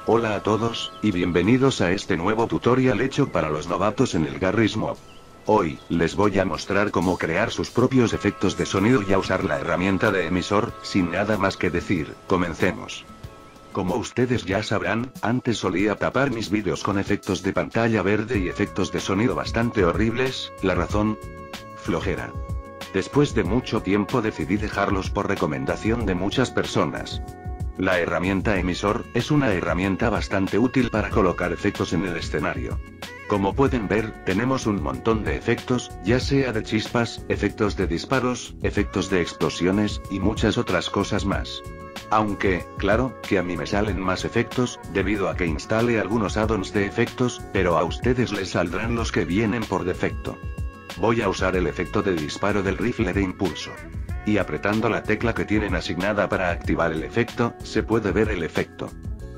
Hola a todos, y bienvenidos a este nuevo tutorial hecho para los novatos en el Garry's Mod. Hoy, les voy a mostrar cómo crear sus propios efectos de sonido y a usar la herramienta de emisor. Sin nada más que decir, comencemos. Como ustedes ya sabrán, antes solía tapar mis vídeos con efectos de pantalla verde y efectos de sonido bastante horribles. ¿La razón? Flojera. Después de mucho tiempo decidí dejarlos por recomendación de muchas personas. La herramienta emisor es una herramienta bastante útil para colocar efectos en el escenario. Como pueden ver, tenemos un montón de efectos, ya sea de chispas, efectos de disparos, efectos de explosiones, y muchas otras cosas más. Aunque, claro, que a mí me salen más efectos, debido a que instale algunos add-ons de efectos, pero a ustedes les saldrán los que vienen por defecto. Voy a usar el efecto de disparo del rifle de impulso. Y apretando la tecla que tienen asignada para activar el efecto, se puede ver el efecto.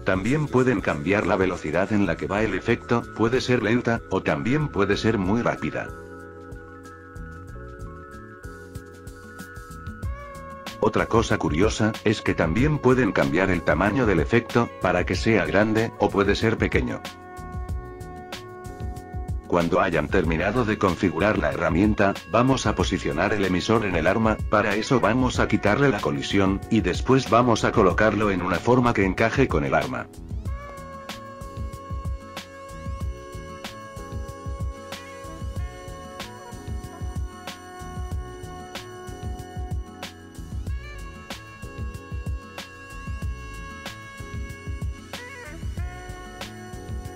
También pueden cambiar la velocidad en la que va el efecto, puede ser lenta, o también puede ser muy rápida. Otra cosa curiosa, es que también pueden cambiar el tamaño del efecto, para que sea grande, o puede ser pequeño. Cuando hayan terminado de configurar la herramienta, vamos a posicionar el emisor en el arma. Para eso vamos a quitarle la colisión, y después vamos a colocarlo en una forma que encaje con el arma.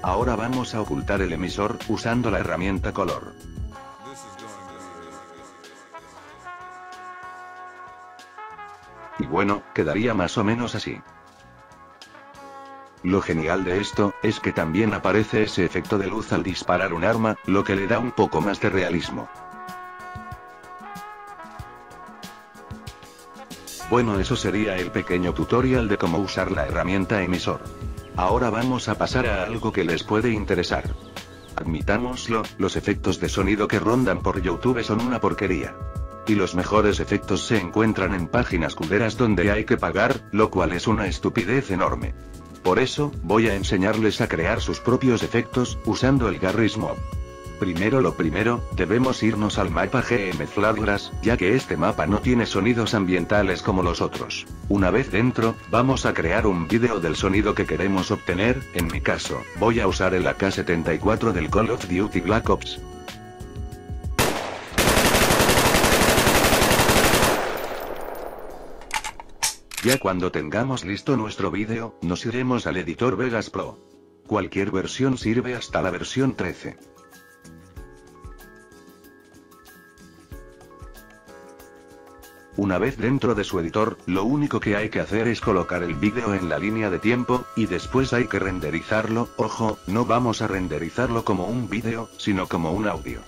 Ahora vamos a ocultar el emisor, usando la herramienta color. Y bueno, quedaría más o menos así. Lo genial de esto, es que también aparece ese efecto de luz al disparar un arma, lo que le da un poco más de realismo. Bueno, eso sería el pequeño tutorial de cómo usar la herramienta emisor. Ahora vamos a pasar a algo que les puede interesar. Admitámoslo, los efectos de sonido que rondan por YouTube son una porquería. Y los mejores efectos se encuentran en páginas culeras donde hay que pagar, lo cual es una estupidez enorme. Por eso, voy a enseñarles a crear sus propios efectos, usando el Garry's Mod. Primero lo primero, debemos irnos al mapa GM Flatgrass, ya que este mapa no tiene sonidos ambientales como los otros. Una vez dentro, vamos a crear un vídeo del sonido que queremos obtener. En mi caso, voy a usar el AK-74 del Call of Duty Black Ops. Ya cuando tengamos listo nuestro vídeo, nos iremos al editor Vegas Pro. Cualquier versión sirve hasta la versión 13. Una vez dentro de su editor, lo único que hay que hacer es colocar el vídeo en la línea de tiempo, y después hay que renderizarlo. Ojo, no vamos a renderizarlo como un vídeo, sino como un audio.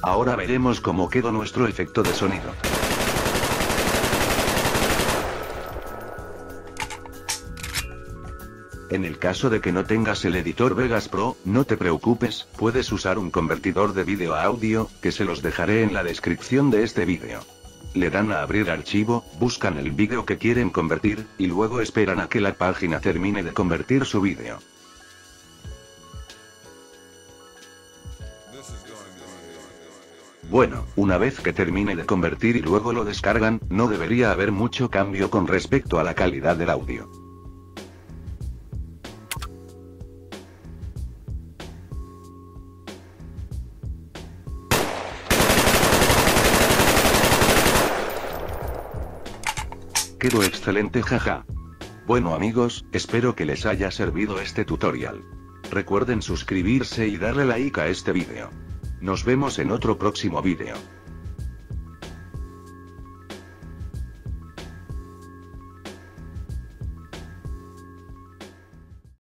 Ahora veremos cómo quedó nuestro efecto de sonido. En el caso de que no tengas el editor Vegas Pro, no te preocupes, puedes usar un convertidor de vídeo a audio, que se los dejaré en la descripción de este vídeo. Le dan a abrir archivo, buscan el vídeo que quieren convertir, y luego esperan a que la página termine de convertir su vídeo. Bueno, una vez que termine de convertir y luego lo descargan, no debería haber mucho cambio con respecto a la calidad del audio. Quedó excelente, jaja. Bueno amigos, espero que les haya servido este tutorial. Recuerden suscribirse y darle like a este vídeo. Nos vemos en otro próximo vídeo.